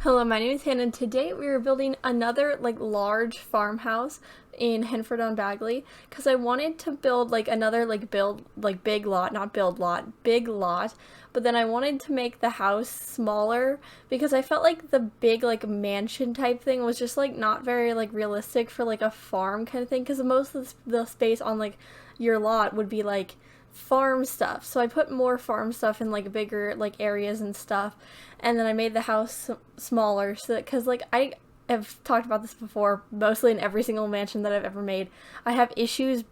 Hello, my name is Hannah, and today we are building another large farmhouse in Henford-On-Bagley because I wanted to build another big lot, not build lot, big lot, but then I wanted to make the house smaller because I felt like the big mansion type thing was just not very realistic for a farm kind of thing, because most of the space on your lot would be farm stuff. So I put more farm stuff in bigger areas and stuff, and then I made the house smaller so that, because I have talked about this before, mostly in every single mansion that I've ever made, I have issues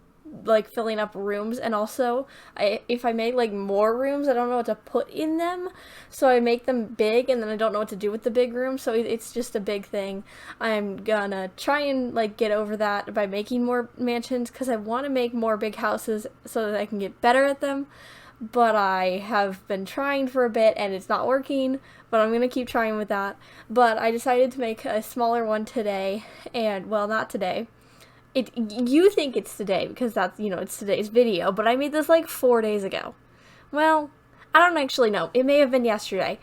filling up rooms, and also if I make more rooms, I don't know what to put in them, so I make them big and then I don't know what to do with the big room, so it's just a big thing. I'm gonna try and get over that by making more mansions, because I want to make more big houses so that I can get better at them, but I have been trying for a bit and it's not working, but I'm gonna keep trying with that. But I decided to make a smaller one today, and well, not today. You think it's today because that's, it's today's video, but I made this 4 days ago. Well, I don't actually know. It may have been yesterday.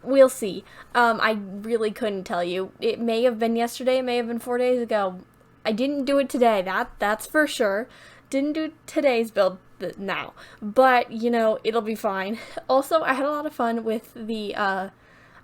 We'll see. I really couldn't tell you. It may have been yesterday, it may have been 4 days ago. I didn't do it today, that's for sure. Didn't do today's build now, but, it'll be fine. Also, I had a lot of fun with the, I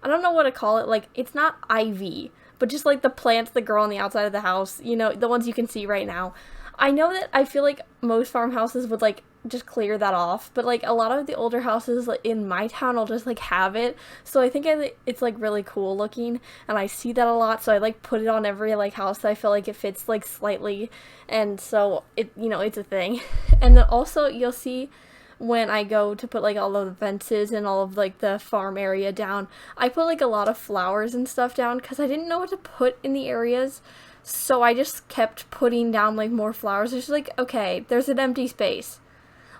don't know what to call it, it's not ivy, but just the plants that grow on the outside of the house, the ones you can see right now. I know that I feel like most farmhouses would just clear that off, but a lot of the older houses in my town will just have it, so I think it's really cool looking, and I see that a lot, so I put it on every house that I feel like it fits slightly, and so it's a thing. And then also you'll see when I go to put all of the fences and all of the farm area down, I put a lot of flowers and stuff down because I didn't know what to put in the areas, so I just kept putting down more flowers. It's just okay, there's an empty space,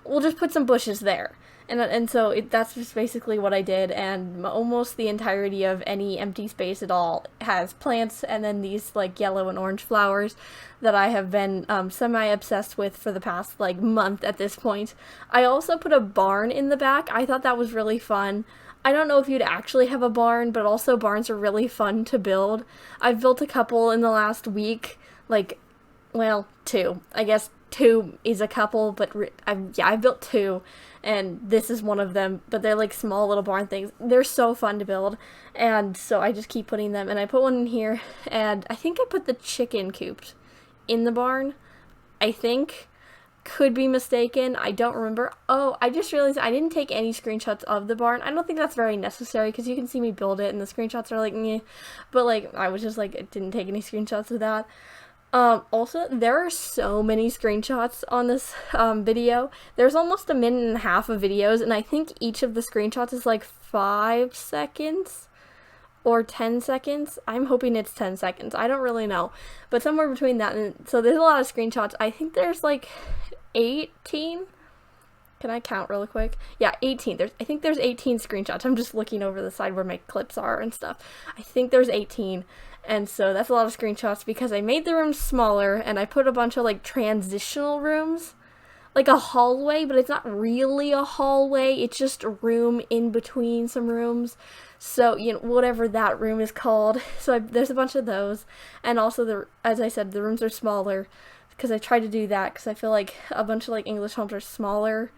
we'll just put some bushes there. And so that's just basically what I did, and almost the entirety of any empty space at all has plants, and then these yellow and orange flowers that I have been semi-obsessed with for the past month at this point. I also put a barn in the back. I thought that was really fun. I don't know if you'd actually have a barn, but also barns are really fun to build. I've built a couple in the last week, well, two. I guess two is a couple, but I've built two, and this is one of them, but they're small little barn things. They're so fun to build, and so I just keep putting them, and I put one in here, and I think I put the chicken coops in the barn. I think. Could be mistaken. I don't remember. Oh, I just realized I didn't take any screenshots of the barn. I don't think that's very necessary because you can see me build it and the screenshots are meh. But I was just didn't take any screenshots of that. Also, there are so many screenshots on this video. There's almost a minute and a half of videos, and I think each of the screenshots is 5 seconds or 10 seconds. I'm hoping it's 10 seconds. I don't really know, but somewhere between that, and so there's a lot of screenshots. I think there's 18. Can I count really quick? Yeah, 18. I think there's 18 screenshots. I'm just looking over the side where my clips are and stuff. I think there's 18. And so that's a lot of screenshots because I made the rooms smaller and I put a bunch of transitional rooms, a hallway, but it's not really a hallway. It's just a room in between some rooms. So, whatever that room is called. So there's a bunch of those. And also, as I said, the rooms are smaller because I tried to do that because I feel like a bunch of English homes are smaller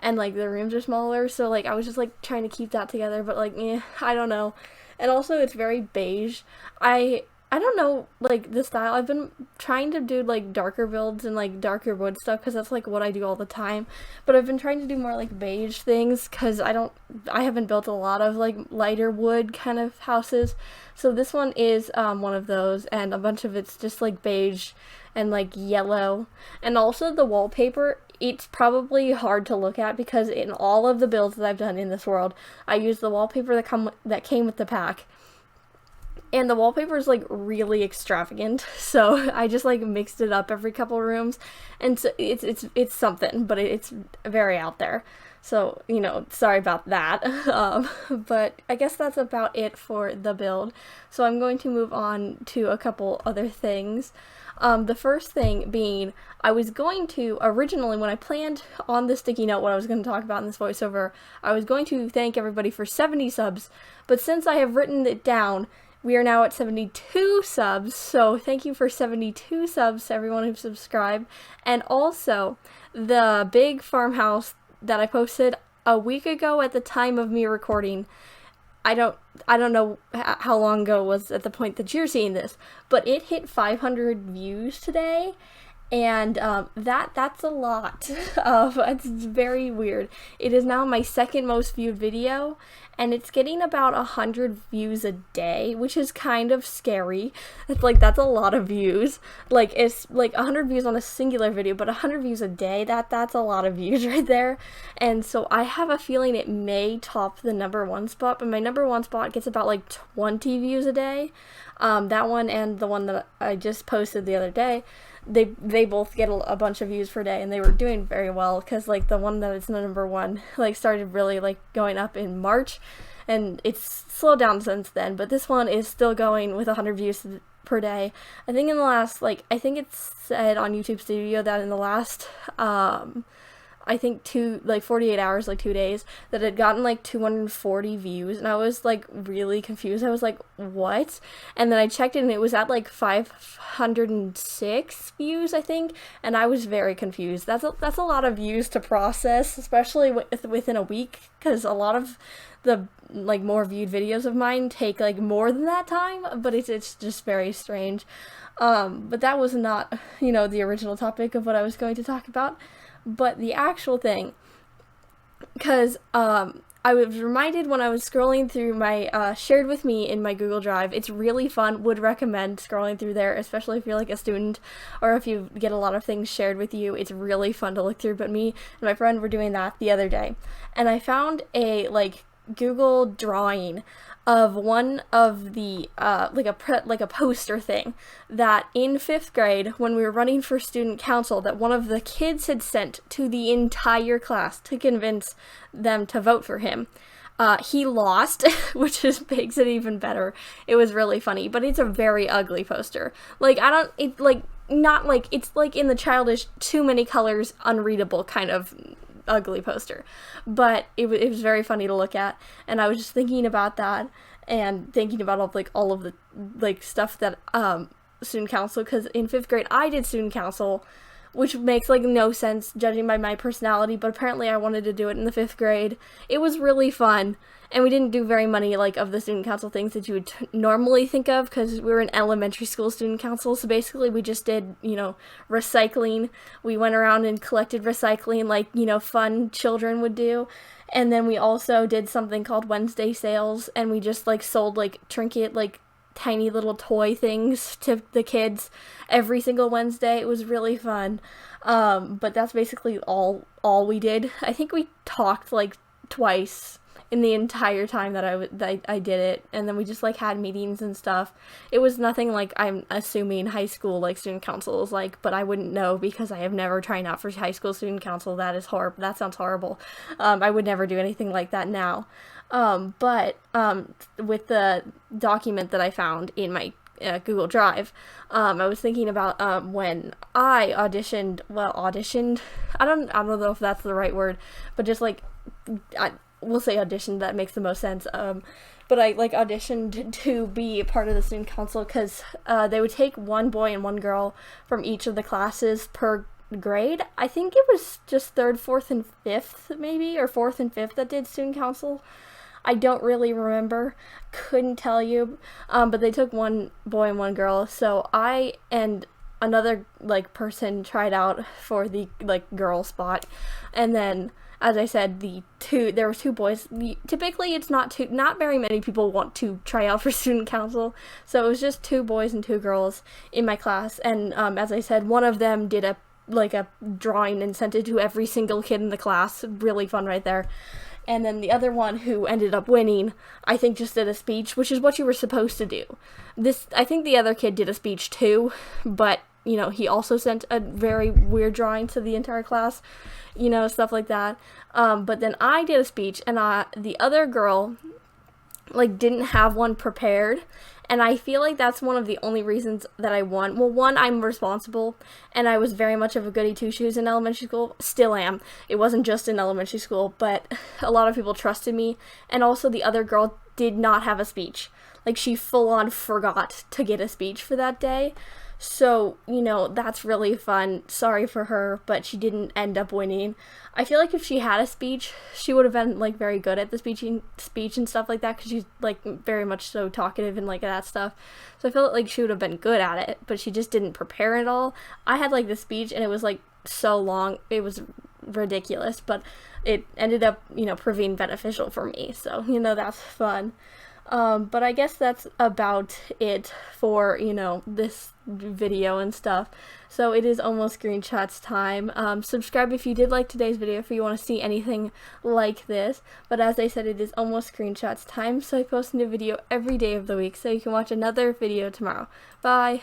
and the rooms are smaller. So I was just trying to keep that together, but I don't know. And also it's very beige. I don't know the style. I've been trying to do darker builds and darker wood stuff because that's what I do all the time, but I've been trying to do more beige things because I haven't built a lot of lighter wood kind of houses. So this one is one of those, and a bunch of it's just beige and yellow. And also the wallpaper, it's probably hard to look at because in all of the builds that I've done in this world, I use the wallpaper that came with the pack. And the wallpaper is really extravagant, so I just mixed it up every couple rooms, and so it's something, but it's very out there. So sorry about that. But I guess that's about it for the build. So I'm going to move on to a couple other things. The first thing being, I was going to, originally when I planned on the sticky note what I was going to talk about in this voiceover, I was going to thank everybody for 70 subs, but since I have written it down, We are now at 72 subs, so thank you for 72 subs to everyone who subscribed. And also, the big farmhouse that I posted a week ago at the time of me recording, I don't know how long ago it was at the point that you're seeing this, but it hit 500 views today, and that's a lot. It's very weird. It is now my second most viewed video, and it's getting about 100 views a day, which is kind of scary. It's like, that's a lot of views. Like, it's like 100 views on a singular video, but 100 views a day, that's a lot of views right there. And so I have a feeling it may top the #1 spot, but my #1 spot gets about like 20 views a day. That one and the one that I just posted the other day, they both get a bunch of views per day, and they were doing very well, because like the one that is #1 like started really like going up in March, and it's slowed down since then, but this one is still going with 100 views per day. I think in the last, like, I think it's said on YouTube Studio that in the last I think 48 hours, like 2 days, that it had gotten like 240 views, and I was like really confused. I was like, what? And then I checked it, and it was at like 506 views, I think, and I was very confused. That's a lot of views to process, especially within a week, because a lot of the like more viewed videos of mine take like more than that time, but it's just very strange. But that was not, the original topic of what I was going to talk about. But the actual thing, because I was reminded when I was scrolling through my shared with me in my Google Drive. It's really fun. Would recommend scrolling through there, especially if you're like a student or if you get a lot of things shared with you. It's really fun to look through. But me and my friend were doing that the other day, and I found a like Google drawing of one of the like a poster thing that in 5th grade, when we were running for student council, that one of the kids had sent to the entire class to convince them to vote for him. He lost, which makes it even better. It was really funny, but it's a very ugly poster. Like, it's like in the childish, too many colors, unreadable kind of ugly poster, but it was very funny to look at, and I was just thinking about that, and thinking about all of the like stuff that student council, because in 5th grade I did student council, which makes like no sense judging by my personality, but apparently I wanted to do it in the 5th grade. It was really fun, and we didn't do very many like of the student council things that you would normally think of, because we were in elementary school student council. So basically we just did, recycling. We went around and collected recycling like, fun children would do. And then we also did something called Wednesday sales, and we just like sold like trinket, like tiny little toy things to the kids every single Wednesday. It was really fun. But that's basically all we did. I think we talked like twice in the entire time that I did it, and then we just like had meetings and stuff. It was nothing like I'm assuming high school like student council is like, but I wouldn't know because I have never tried out for high school student council. That is horrible. That sounds horrible. I would never do anything like that now. But with the document that I found in my Google Drive, I was thinking about when I auditioned. I don't know if that's the right word, but just like we'll say auditioned. That makes the most sense. But I like auditioned to be a part of the student council, because they would take one boy and one girl from each of the classes per grade. I think it was just 3rd, 4th, and 5th maybe, or 4th and 5th that did student council. I don't really remember, couldn't tell you, but they took one boy and one girl, so I and another like person tried out for the like girl spot, and then as I said, there were 2 boys. Typically it's not very many people want to try out for student council, so it was just 2 boys and 2 girls in my class, and as I said, one of them did a drawing and sent it to every single kid in the class. Really fun right there. And then the other one, who ended up winning, I think just did a speech, which is what you were supposed to do. I think the other kid did a speech too, but, he also sent a very weird drawing to the entire class, stuff like that. But then I did a speech, and the other girl, didn't have one prepared. And I feel like that's one of the only reasons that I won. Well, one, I'm responsible, and I was very much of a goody two-shoes in elementary school. Still am. It wasn't just in elementary school, but a lot of people trusted me. And also the other girl did not have a speech. Like, she full on forgot to get a speech for that day. So, you know, that's really fun. Sorry for her, but she didn't end up winning. I feel like if she had a speech, she would have been, like, very good at the speech and stuff like that, because she's, like, very much so talkative and, like, that stuff. So I feel like she would have been good at it, but she just didn't prepare at all. I had, like, the speech, and it was, like, so long. It was ridiculous, but it ended up, you know, proving beneficial for me. So, you know, that's fun. But I guess that's about it for, you know, this video and stuff. So it is almost screenshots time. Subscribe if you did like today's video, if you want to see anything like this. But as I said, it is almost screenshots time, so I post a new video every day of the week, so you can watch another video tomorrow. Bye!